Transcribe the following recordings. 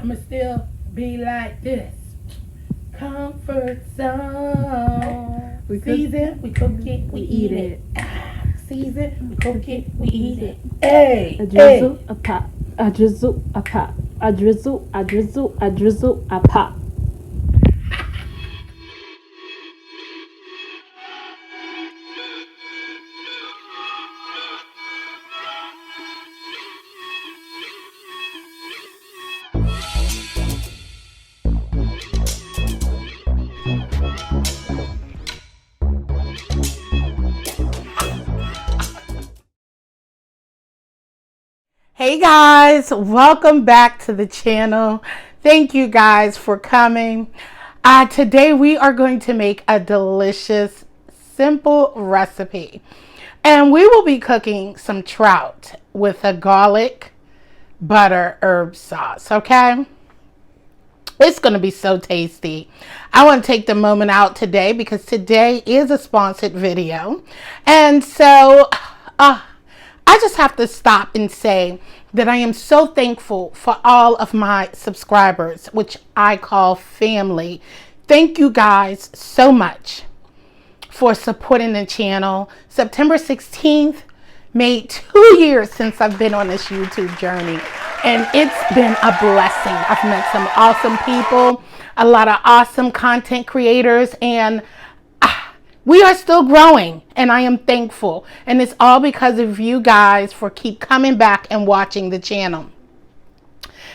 I'ma still be like this. Comfort zone. We Season, we cook it, we eat it. Season, we cook it, we eat it. Hey, A drizzle, a pop. A drizzle, a pop. A drizzle, a drizzle, a drizzle, a pop. Hey guys, welcome back to the channel. Thank you guys for coming. Today we are going to make a delicious, simple recipe. And we will be cooking some trout with a garlic butter herb sauce, okay? It's going to be so tasty. I want to take the moment out today because today is a sponsored video. And so I just have to stop and say that I am so thankful for all of my subscribers, which I call family. Thank you guys so much for supporting the channel. September 16th made 2 years since I've been on this YouTube journey, and it's been a blessing. I've met some awesome people, a lot of awesome content creators, and we are still growing, and I am thankful. And it's all because of you guys for keep coming back and watching the channel.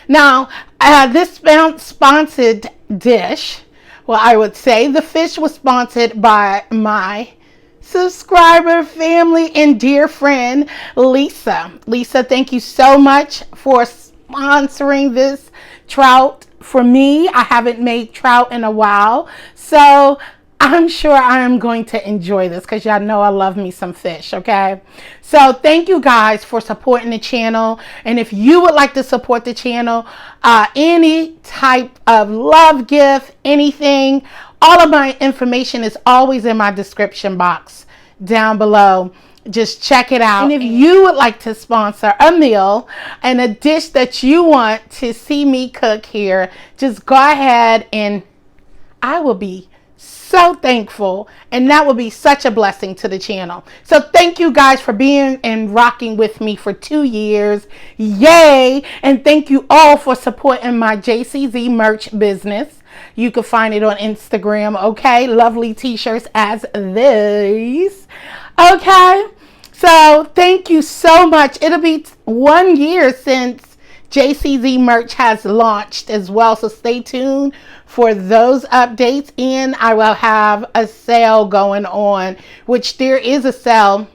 Now, this sponsored dish, well, I would say the fish was sponsored by my subscriber, family, and dear friend, Lisa. Lisa, thank you so much for sponsoring this trout for me. I haven't made trout in a while, so I'm sure I am going to enjoy this because y'all know I love me some fish, okay? So thank you guys for supporting the channel. And if you would like to support the channel, any type of love gift, anything, all of my information is always in my description box down below. Just check it out. And if you would like to sponsor a meal and a dish that you want to see me cook here, just go ahead and I will be so thankful, and that will be such a blessing to the channel. So thank you guys for being and rocking with me for 2 years. Yay! And thank you all for supporting my JCZ merch business. You can find it on Instagram, okay? Lovely t-shirts as these. Okay? So thank you so much. It'll be 1 year since JCZ merch has launched as well, so stay tuned for those updates. And I will have a sale going on, which there is a sale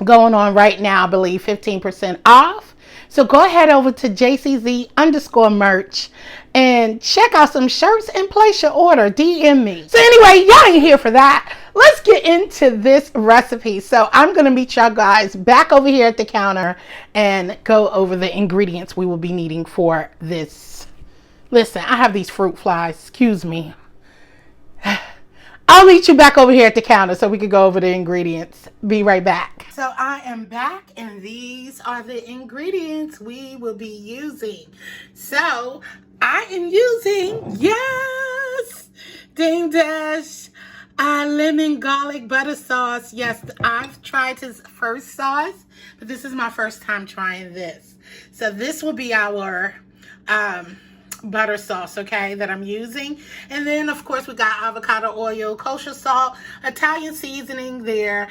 going on right now, I believe 15% off. So go ahead over to JCZ_merch and check out some shirts and place your order. DM me. So anyway, y'all ain't here for that. Let's get into this recipe. So I'm going to meet y'all guys back over here at the counter and go over the ingredients we will be needing for this. Listen, I have these fruit flies. Excuse me. I'll meet you back over here at the counter so we can go over the ingredients. Be right back. So I am back, and these are the ingredients we will be using. So I am using, yes, Dame Dash lemon garlic butter sauce. Yes, I've tried his first sauce, but this is my first time trying this. So this will be our butter sauce, okay, that I'm using. And then of course we got avocado oil, kosher salt, Italian seasoning there.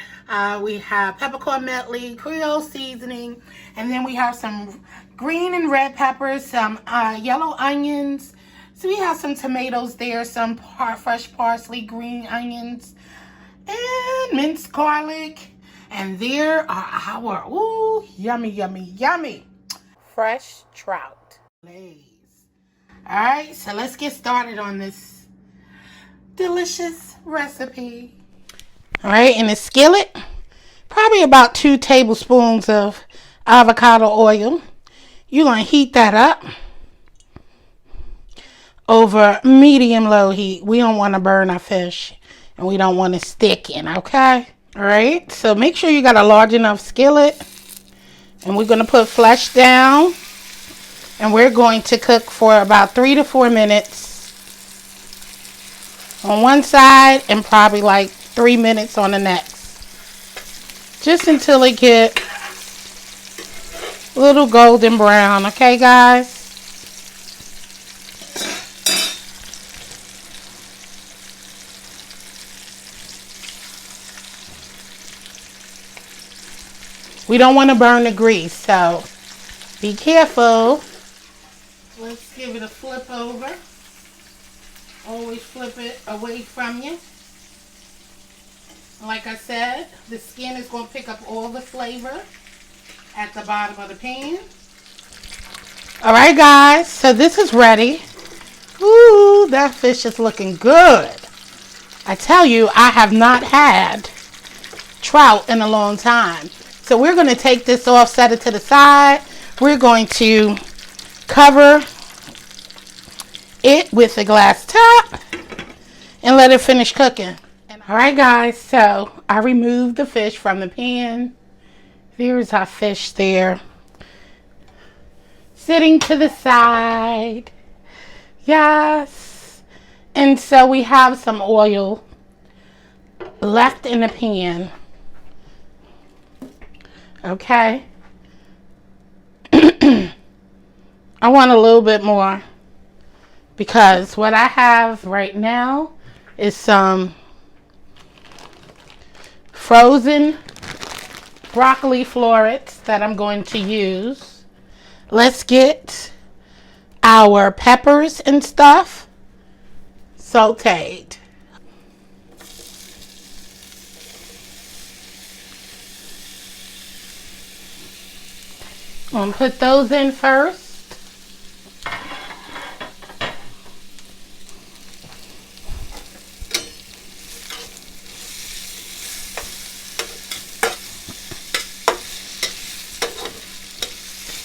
We have peppercorn medley, Creole seasoning, and then we have some green and red peppers, some yellow onions. So we have some tomatoes there, some fresh parsley, green onions, and minced garlic. And there are our, ooh, yummy, yummy, yummy, fresh trout. All right, so let's get started on this delicious recipe. All right, in a skillet, probably about 2 tablespoons of avocado oil. You're going to heat that up over medium-low heat. We don't want to burn our fish, and we don't want to stick in, okay? All right, so make sure you got a large enough skillet, and we're going to put flesh down. And we're going to cook for about 3 to 4 minutes on one side and probably like 3 minutes on the next. Just until it gets a little golden brown, okay guys? We don't want to burn the grease, so be careful. Let's give it a flip over. Always flip it away from you. Like I said, the skin is going to pick up all the flavor at the bottom of the pan. Alright guys, so this is ready. Ooh, that fish is looking good. I tell you, I have not had trout in a long time. So we're going to take this off, set it to the side. We're going to cover it with a glass top and let it finish cooking. Alright guys, so I removed the fish from the pan. There's our fish there, sitting to the side. Yes. And so we have some oil left in the pan. Okay. I want a little bit more because what I have right now is some frozen broccoli florets that I'm going to use. Let's get our peppers and stuff sauteed. I'm going to put those in first.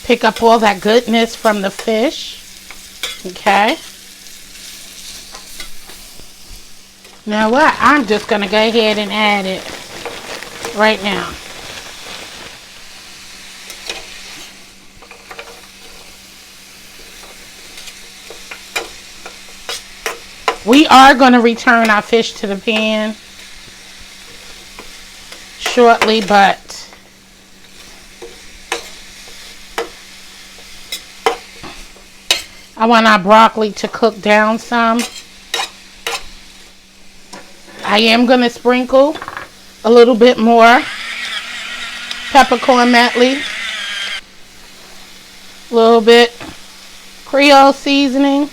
Pick up all that goodness from the fish. Okay. Now what? I'm just going to go ahead and add it right now. We are going to return our fish to the pan shortly, but I want our broccoli to cook down some. I am going to sprinkle a little bit more peppercorn medley, a little bit Creole seasoning.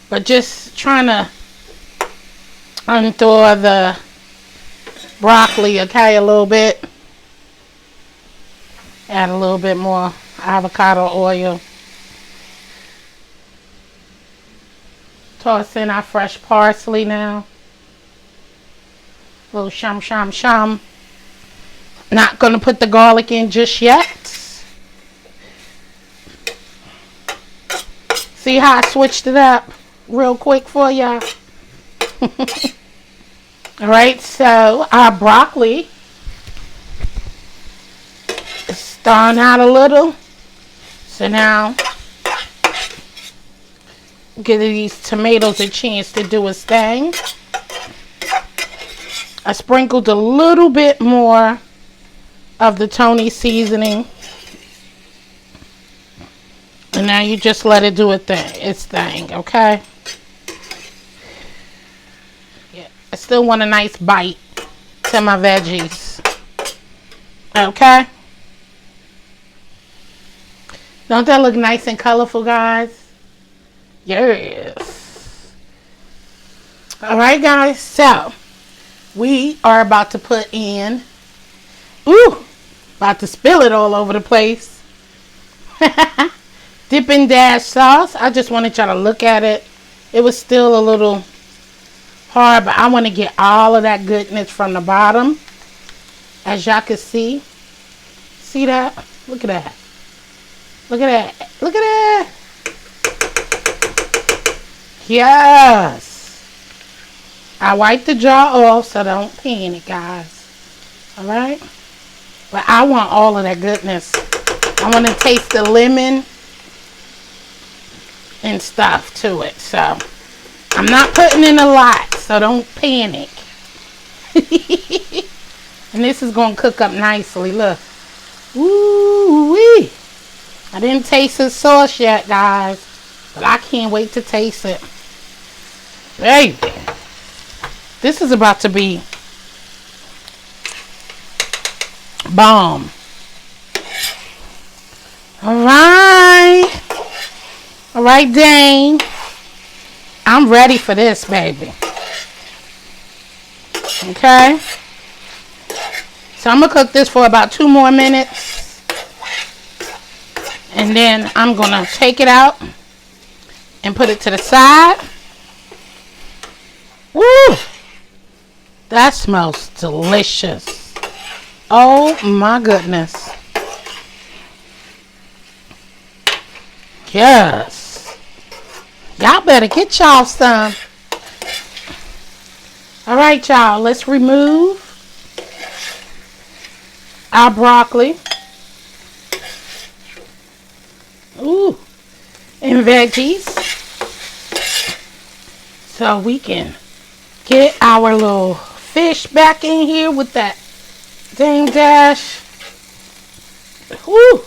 But just trying to unthaw the broccoli, okay, a little bit. Add a little bit more avocado oil. Toss in our fresh parsley now. A little shum shum shum. Not going to put the garlic in just yet. See how I switched it up real quick for y'all. Alright, so our broccoli is thawing out a little. So now, give these tomatoes a chance to do its thing. I sprinkled a little bit more of the Tony seasoning. And now you just let it do its thing, okay? Yeah, I still want a nice bite to my veggies. Okay? Don't that look nice and colorful, guys? Yes. Alright, guys, so we are about to put in, about to spill it all over the place. Dippin' Dash sauce. I just wanted y'all to look at it. It was still a little hard, but I want to get all of that goodness from the bottom. As y'all can see. See that? Look at that. Look at that. Look at that. Yes. I wiped the jar off, so don't panic, guys. Alright? But I want all of that goodness. I want to taste the lemon and stuff to it. So I'm not putting in a lot, so don't panic. And this is going to cook up nicely. Look. Woo-wee. I didn't taste the sauce yet, guys. But I can't wait to taste it. Baby. This is about to be bomb. Alright. Alright, Dane. I'm ready for this, baby. Okay. So I'm going to cook this for about 2 more minutes. And then I'm going to take it out and put it to the side. Woo! That smells delicious. Oh my goodness. Yes. Y'all better get y'all some. Alright, y'all. Let's remove our broccoli. Ooh. And veggies. So we can get our little fish back in here with that dang dash. Ooh.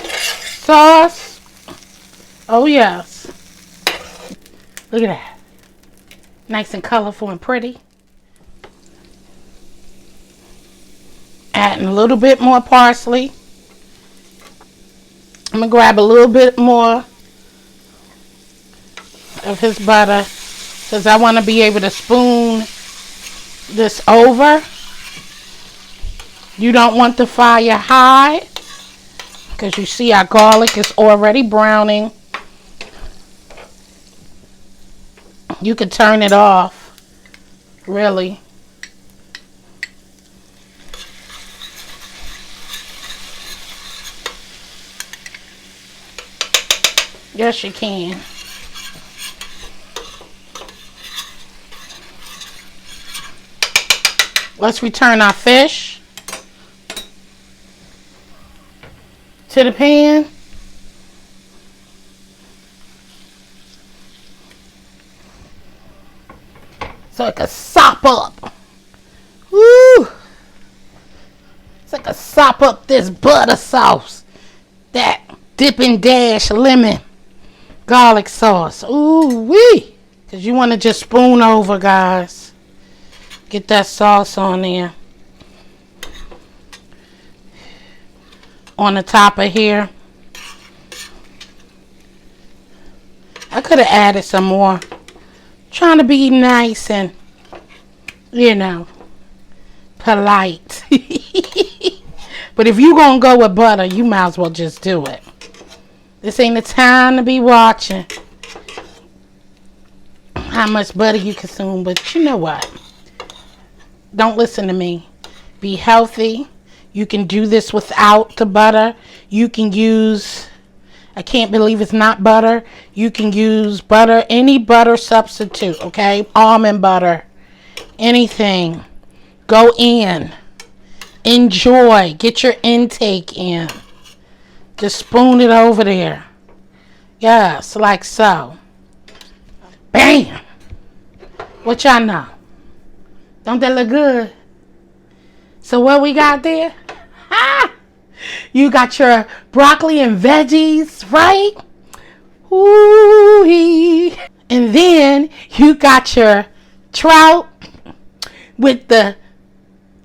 Sauce. Oh yes. Look at that. Nice and colorful and pretty. Adding a little bit more parsley. I'm going to grab a little bit more of his butter because I want to be able to spoon this over. You don't want the fire high because you see our garlic is already browning. You can turn it off, really. Yes, you can. Let's return our fish to the pan. So it can sop up. Woo! So it can sop up this butter sauce. That Dippin' Dash lemon garlic sauce. Ooh wee! Because you want to just spoon over, guys. Get that sauce on there. On the top of here. I could have added some more. Trying to be nice and, you know, polite. But if you gonna go with butter, you might as well just do it. This ain't the time to be watching how much butter you consume. But you know what? Don't listen to me. Be healthy. You can do this without the butter. You can use, I can't believe it's not butter. You can use butter, any butter substitute, okay? Almond butter, anything. Go in. Enjoy. Get your intake in. Just spoon it over there. Yes, like so. Bam! What y'all know? Don't that look good? So what we got there? Ha! You got your broccoli and veggies, right? Ooh-wee. And then you got your trout with the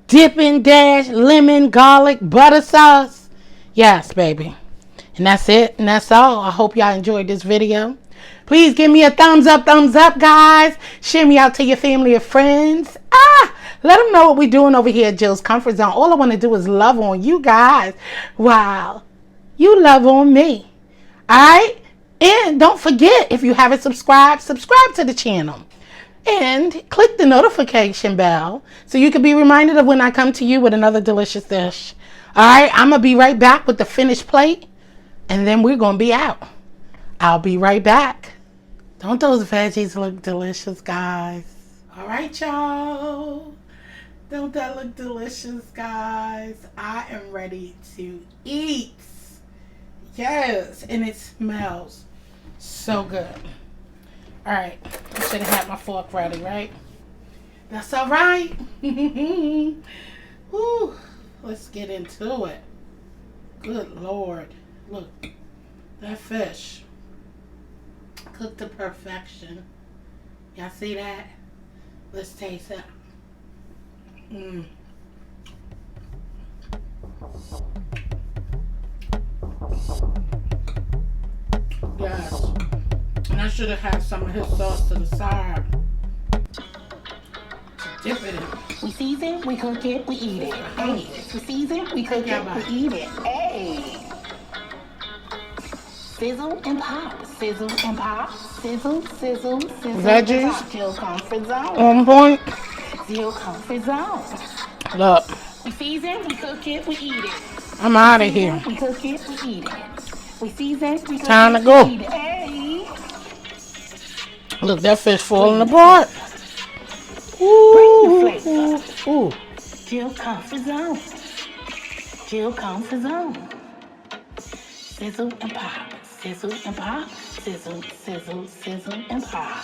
Dippin' Dash lemon garlic butter sauce. Yes, baby. And that's it. And that's all. I hope y'all enjoyed this video. Please give me a thumbs up, guys. Share me out to your family and friends. Let them know what we're doing over here at Jill's Comfort Zone. All I want to do is love on you guys while you love on me. All right? And don't forget, if you haven't subscribed, subscribe to the channel. And click the notification bell so you can be reminded of when I come to you with another delicious dish. All right? I'm going to be right back with the finished plate. And then we're going to be out. I'll be right back. Don't those veggies look delicious, guys? All right, y'all. Don't that look delicious, guys? I am ready to eat. Yes, and it smells so good. All right, I should have had my fork ready, right? That's all right. Whew. Let's get into it. Good Lord. Look, that fish cooked to perfection. Y'all see that? Let's taste it. Mmm. Yes. And I should have had some of his sauce to the side. Dip it in. We season, we cook it, we eat it. Hey, we season, we cook it, we eat it. Hey. Sizzle and pop, sizzle and pop, sizzle, sizzle, sizzle. Veggies. And pop. Jill comfort zone. On point. Jill comfort zone. Look, We season, we cook it, we eat it. I'm out of here. We cook it, we eat it. We season, we cook Time it, to go. we eat it. Hey. Look, that fish falling apart. Bring the Ooh, flavor. ooh. Jill comfort zone. Jill comfort zone. Sizzle and pop, sizzle and pop, sizzle, sizzle, sizzle and pop.